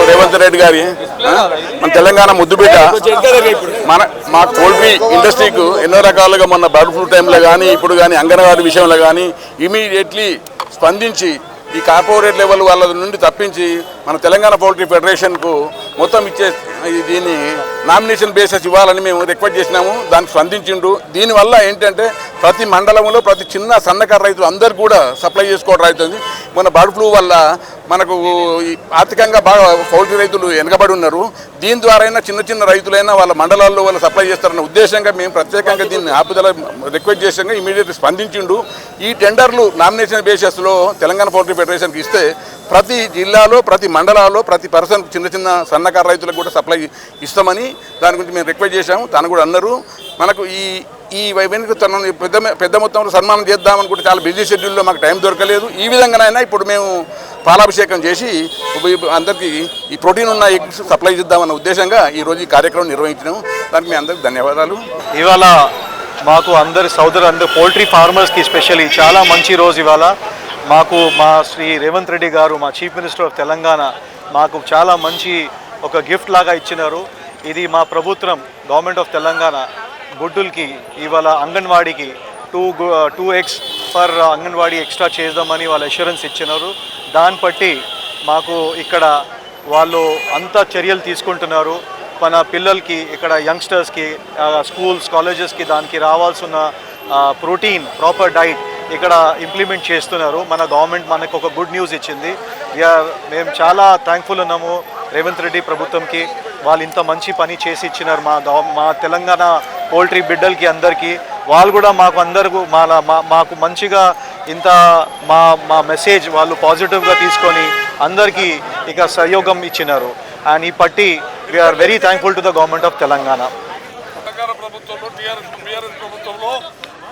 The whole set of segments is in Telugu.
రేవంత్ రెడ్డి గారి మన తెలంగాణ ముద్దుబిడ్డ మా పోల్ట్రీ ఇండస్ట్రీకి ఎన్నో రకాలుగా మొన్న బర్డ్ ఫ్లూ టైంలో కానీ ఇప్పుడు కానీ అంగన్వాడీ విషయంలో కానీ ఇమీడియట్లీ స్పందించి ఈ కార్పొరేట్ లెవెల్ వాళ్ళ నుండి తప్పించి మన తెలంగాణ పౌల్ట్రీ ఫెడరేషన్కు మొత్తం ఇచ్చే దీన్ని నామినేషన్ బేసిస్ ఇవ్వాలని మేము రిక్వెస్ట్ చేసినాము. దానికి స్పందించిండు. దీనివల్ల ఏంటంటే ప్రతి మండలంలో ప్రతి చిన్న సన్నకారు రైతులు అందరు కూడా సప్లై చేసుకోవడం అవుతుంది. మన బర్డ్ ఫ్లూ వల్ల మనకు ఆర్థికంగా బాగా పౌల్ట్రీ రైతులు వెనకబడి ఉన్నారు. దీని ద్వారా చిన్న చిన్న రైతులైనా వాళ్ళ మండలాల్లో వాళ్ళు సప్లై చేస్తారన్న ఉద్దేశంగా మేము ప్రత్యేకంగా దీన్ని ఆపుదల రిక్వెస్ట్ చేసాక ఇమీడియట్గా స్పందించిండు. ఈ టెండర్లు నామినేషన్ బేసిస్లో తెలంగాణ పౌల్ట్రీ ఫెడరేషన్కి ఇస్తే ప్రతి జిల్లాలో ప్రతి మండలాల్లో ప్రతి పర్సన్ చిన్న చిన్న సన్నకారు రైతులకు కూడా సప్లై ఇస్తామని దాని గురించి మేము రిక్వెస్ట్ చేశాము. తను కూడా అన్నారు. మనకు ఈ వైపు తనని పెద్ద మొత్తంలో సన్మానం చేద్దామనుకుంటే చాలా బిజీ షెడ్యూల్లో మాకు టైం దొరకలేదు. ఈ విధంగానైనా ఇప్పుడు మేము పాలాభిషేకం చేసి అందరికీ ఈ ప్రోటీన్ ఉన్న ఎగ్స్ సప్లై చేద్దామన్న ఉద్దేశంగా ఈరోజు ఈ కార్యక్రమం నిర్వహించినాము. దానికి మీ అందరికీ ధన్యవాదాలు. ఇవాళ మాకు అందరి అందరు పౌల్ట్రీ ఫార్మర్స్కి స్పెషల్లీ చాలా మంచి రోజు. ఇవాళ మాకు మా శ్రీ రేవంత్ రెడ్డి గారు మా చీఫ్ మినిస్టర్ ఆఫ్ తెలంగాణ మాకు చాలా మంచి ఒక గిఫ్ట్ లాగా ఇచ్చినారు. ఇది మా ప్రభుత్వం గవర్నమెంట్ ఆఫ్ తెలంగాణ గుడ్డులకి ఇవాళ అంగన్వాడీకి 2 eggs ఫర్ అంగన్వాడీ ఎక్స్ట్రా చేద్దామని వాళ్ళు అష్యూరెన్స్ ఇచ్చినారు. దాన్ని బట్టి మాకు ఇక్కడ వాళ్ళు అంతా చర్యలు తీసుకుంటున్నారు. మన పిల్లలకి ఇక్కడ యంగ్స్టర్స్కి స్కూల్స్ కాలేజెస్కి దానికి రావాల్సిన ప్రోటీన్ ప్రాపర్ డైట్ ఇక్కడ ఇంప్లిమెంట్ చేస్తున్నారు. మన గవర్నమెంట్ మనకు ఒక గుడ్ న్యూస్ ఇచ్చింది. మేము చాలా థ్యాంక్ఫుల్ ఉన్నాము రేవంత్ రెడ్డి ప్రభుత్వంకి. వాళ్ళు ఇంత మంచి పని చేసి ఇచ్చినారు మా తెలంగాణ పౌల్ట్రీ బిడ్డలకి అందరికీ. వాళ్ళు కూడా మాకు మంచిగా ఇంత మా మెసేజ్ వాళ్ళు పాజిటివ్గా తీసుకొని అందరికీ ఇక సహయోగం ఇచ్చినారు. అండ్ ఈ పట్టి we are very thankful to the government of Telangana. Telangana ప్రభుత్వంలో టీఆర్ఎస్ ప్రభుత్వంలో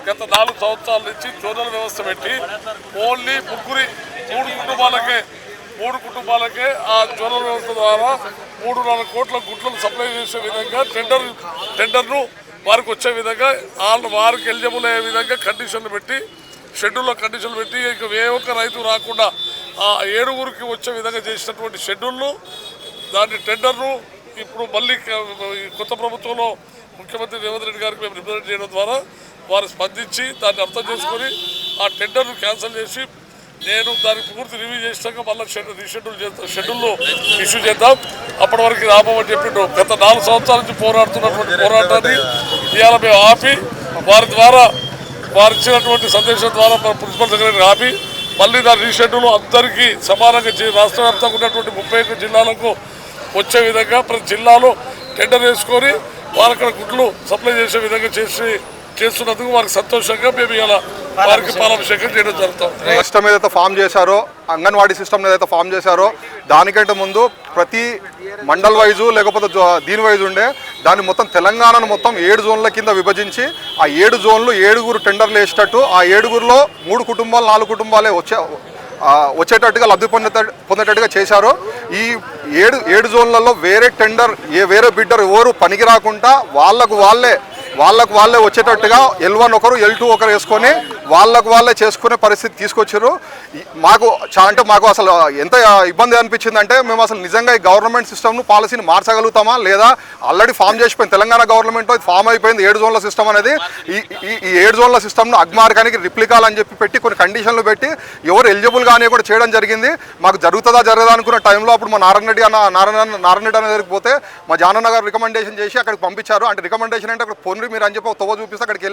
గత 4 సంవత్సరాల నుంచి జోనల్ వ్యవస్థ పెట్టి ఓన్లీ 3 కుటుంబాలకే ఆ జోనల్ వ్యవస్థ ద్వారా 3.5 కోట్ల గుడ్లను సప్లై చేసే విధంగా టెండర్ను వారికి వచ్చే విధంగా వారికి ఎలిజిబుల్ అయ్యే విధంగా కండిషన్లు పెట్టి షెడ్యూల్లో కండిషన్లు పెట్టి ఇక ఏ ఒక్క రైతు రాకుండా ఆ 7 వచ్చే విధంగా చేసినటువంటి షెడ్యూల్ను దాని టెండర్ను ఇప్పుడు మళ్ళీ కొత్త ప్రభుత్వంలో ముఖ్యమంత్రి రేవంత్ రెడ్డి గారికి మేము రిప్రజెంట్ చేయడం ద్వారా వారు స్పందించి దాన్ని అర్థం చేసుకొని ఆ టెండర్ను క్యాన్సిల్ చేసి నేను దానికి పూర్తి రివ్యూ చేసినాక మళ్ళీ షెడ్యూల్లో ఇష్యూ చేద్దాం. అప్పటి వరకు రాబోమని చెప్పిండు. గత 4 సంవత్సరాల నుంచి పోరాడుతున్నటువంటి పోరాటాన్ని ఇవాళ మేము ఆపి వారు ఇచ్చినటువంటి సందేశం ద్వారా మన ప్రిన్సిపల్ సెక్రటరీ ఆపి మళ్ళీ దాని రీషెడ్యూల్ అందరికీ సమానంగా రాష్ట్ర వ్యాప్తంగా ఉన్నటువంటి 31 జిల్లాలకు వచ్చే విధంగా ప్రతి జిల్లాలో టెండర్ వేసుకొని వాళ్ళక్కడ గుడ్లు సప్లై చేసే విధంగా చేస్తున్నందుకు వారికి సంతోషంగా మేము ఇలా వారికి పాలాభిషేకం చేయడం జరుగుతుంది. సిస్టమ్ ఏదైతే ఫామ్ చేశారో అంగన్వాడీ సిస్టమ్ ఏదైతే ఫామ్ చేశారో దానికంటే ముందు ప్రతి మండల్ వైజు లేకపోతే దీని వైజు ఉండే దాన్ని మొత్తం తెలంగాణను మొత్తం 7 జోన్ల కింద విభజించి ఆ 7 జోన్లు 7 టెండర్లు వేసేటట్టు ఆ 7లో 3 కుటుంబాలు 4 కుటుంబాలే వచ్చేటట్టుగా లబ్ధి పొందేటట్టుగా చేశారు. ఈ ఏడు జోన్లలో వేరే వేరే బిడ్డర్ ఎవరు పనికి రాకుండా వాళ్ళకు వాళ్ళే వచ్చేటట్టుగా L1 ఒకరు L2 ఒకరు వేసుకొని వాళ్ళే చేసుకునే పరిస్థితి తీసుకొచ్చారు. మాకు అసలు ఎంత ఇబ్బంది అనిపించిందంటే మేము అసలు నిజంగా ఈ గవర్నమెంట్ సిస్టమ్ను పాలసీని మార్చగలుగుతామా లేదా ఆల్రెడీ ఫామ్ చేసిపోయింది తెలంగాణ గవర్నమెంట్ ఫామ్ అయిపోయింది 7 జోన్ల సిస్టమ్ అనేది. ఈ 7 జోన్ల సిస్టమ్ను అగ్మార్గానికి రిప్లికాలు అని చెప్పి పెట్టి కొన్ని కండిషన్లు పెట్టి ఎవరు ఎలిజిబుల్ కానీ కూడా చేయడం జరిగింది. మాకు జరుగుతుందా జరగదా అనుకున్న టైంలో అప్పుడు మా నారాయణ రెడ్డి అనే దగ్గరికి పోతే మా జానన్న గారు రికమెండేషన్ చేసి అక్కడికి పంపించారు. అంటే రికమెండేషన్ అంటే అక్కడ పొండి మీరు అని చెప్పి ఒక తవ్వ చూపిస్తే అక్కడికి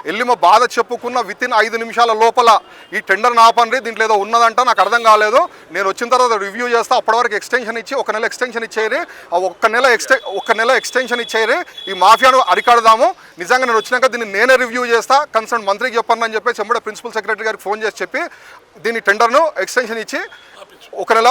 వెళ్ళి మా బాధ చెప్పుకున్న వితిన్ 5 నిమిషాల లోపల ఈ టెండర్ నాపండి దీంట్లో ఏదో ఉన్నదంట నాకు అర్థం కాలేదు, నేను వచ్చిన తర్వాత రివ్యూ చేస్తా, అప్పటి వరకు ఎక్స్టెన్షన్ ఇచ్చి 1 నెల ఎక్స్టెన్షన్ ఇచ్చేది, ఆ 1 నెల ఎక్స్టెన్షన్ ఇచ్చేది, ఈ మాఫియాను అరికడదాము, నిజంగా నేను వచ్చినాక దీన్ని నేనే రివ్యూ చేస్తా, కన్సర్న్ మంత్రికి చెప్పండి అని చెప్పేసి ఎంబడే ప్రిన్సిపల్ సెక్రటరీ గారికి ఫోన్ చేసి చెప్పి దీన్ని టెండర్ను ఎక్స్టెన్షన్ ఇచ్చి 1 నెల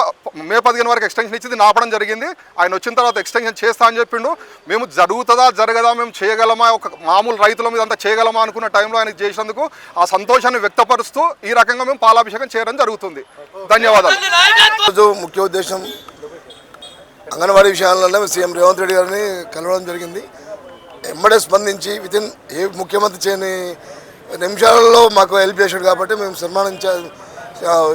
మే 15 వరకు ఎక్స్టెన్షన్ ఇచ్చి దీన్ని ఆపడం జరిగింది. ఆయన వచ్చిన తర్వాత ఎక్స్టెన్షన్ చేస్తా అని చెప్పిండు. మేము జరుగుతుందా జరగదా, మేము చేయగలమా, ఒక మామూలు రైతుల మీద అంతా చేయగలమా అనుకున్న టైంలో ఆయనకు చేసినందుకు ఆ సంతోషాన్ని వ్యక్తపరుస్తూ ఈ రకంగా మేము పాలాభిషేకం చేయడం జరుగుతుంది. ధన్యవాదాలు. ముఖ్య ఉద్దేశం అంగన్వాడీ విషయాలలో సీఎం రేవంత్ రెడ్డి గారిని కలవడం జరిగింది. ఎంబడే స్పందించి వితిన్ ఏ ముఖ్యమంత్రి చేయని నిమిషాలలో మాకు హెల్ప్ చేశాడు కాబట్టి మేము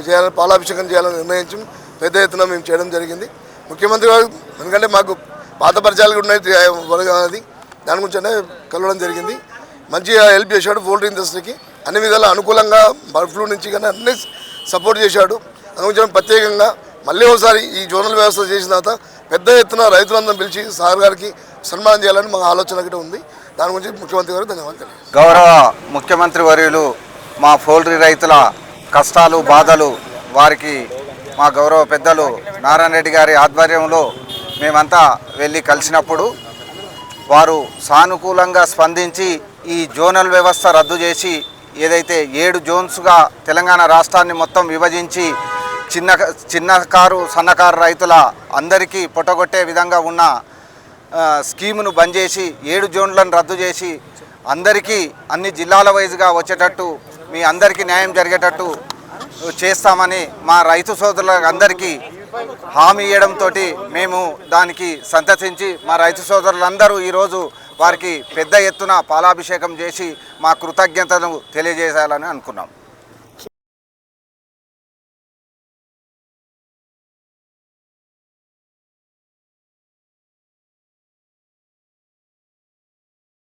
చేయాలని పాలాభిషేకం చేయాలని నిర్ణయించి పెద్ద ఎత్తున మేము చేయడం జరిగింది. ముఖ్యమంత్రి గారు ఎందుకంటే మాకు పాత పరిచయాలు ఉన్నాయి అది దాని గురించనే కలవడం జరిగింది. మంచిగా హెల్ప్ చేశాడు. పోల్ట్రీ ఇండస్ట్రీకి అన్ని విధాలా అనుకూలంగా బర్డ్ ఫ్లూ నుంచి కానీ అన్ని సపోర్ట్ చేశాడు. అందుగురించి ప్రత్యేకంగా మళ్ళీ ఒకసారి ఈ జోనల్ వ్యవస్థ చేసిన తర్వాత పెద్ద ఎత్తున రైతులందరం పిలిచి సార్ గారికి సన్మానం చేయాలని మా ఆలోచన కూడా ఉంది. దాని గురించి ముఖ్యమంత్రి గారు ధన్యవాదాలు. గౌరవ ముఖ్యమంత్రి వర్యులు మా పౌల్ట్రీ రైతుల కష్టాలు బాధలు వారికి మా గౌరవ పెద్దలు నారాయణ రెడ్డి గారి ఆధ్వర్యంలో మేమంతా వెళ్ళి కలిసినప్పుడు వారు సానుకూలంగా స్పందించి ఈ జోనల్ వ్యవస్థ రద్దు చేసి ఏదైతే 7 జోన్స్గా తెలంగాణ రాష్ట్రాన్ని మొత్తం విభజించి చిన్నకారు సన్నకారు రైతుల అందరికీ పొట్టగొట్టే విధంగా ఉన్న స్కీమును బంద్ చేసి 7 జోన్లను రద్దు చేసి అందరికీ అన్ని జిల్లాల వైజ్గా వచ్చేటట్టు మీ అందరికీ న్యాయం జరిగేటట్టు చేస్తామని మా రైతు సోదరులకు అందరికీ హామీ ఇవ్వడంతో మేము దానికి సంతసించి మా రైతు సోదరులందరూ ఈరోజు వారికి పెద్ద ఎత్తున పాలాభిషేకం చేసి మా కృతజ్ఞతను తెలియజేయాలని అనుకున్నాం.